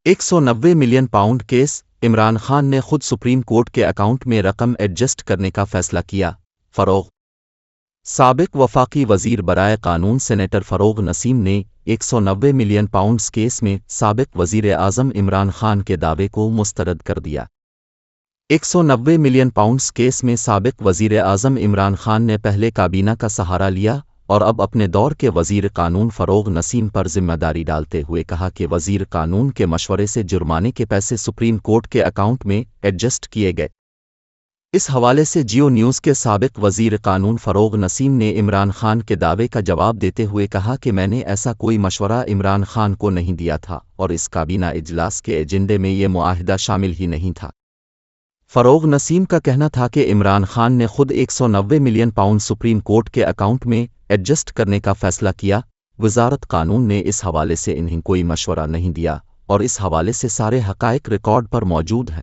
190 million pound case, Imran Khan نے خود supreme court کے اکاؤنٹ میں رقم ایڈجسٹ کرنے کا فیصلہ کیا، فروغ۔ سابق وفاقی وزیر برائے قانون سینیٹر فروغ نسیم نے 190 ملین پاؤنڈز کیس میں سابق وزیر اعظم عمران خان کے دعوے کو مسترد کر دیا۔ 190 ملین پاؤنڈز کیس میں سابق وزیر اعظم عمران خان نے پہلے کابینہ کا سہارا لیا اور اب اپنے دور کے وزیر قانون فروغ نسیم پر ذمہ داری ڈالتے ہوئے کہا کہ وزیر قانون کے مشورے سے جرمانے کے پیسے سپریم کورٹ کے اکاؤنٹ میں ایڈجسٹ کیے گئے۔ اس حوالے سے جیو نیوز کے سابق وزیر قانون فروغ نسیم نے عمران خان کے دعوے کا جواب دیتے ہوئے کہا کہ میں نے ایسا کوئی مشورہ عمران خان کو نہیں دیا تھا اور اس کابینہ اجلاس کے ایجنڈے میں یہ معاہدہ شامل ہی نہیں تھا۔ فروغ نسیم کا کہنا تھا کہ عمران خان نے خود 190 ملین پاؤنڈ سپریم کورٹ کے اکاؤنٹ میں ایڈجسٹ کرنے کا فیصلہ کیا۔ وزارت قانون نے اس حوالے سے انہیں کوئی مشورہ نہیں دیا اور اس حوالے سے سارے حقائق ریکارڈ پر موجود ہیں۔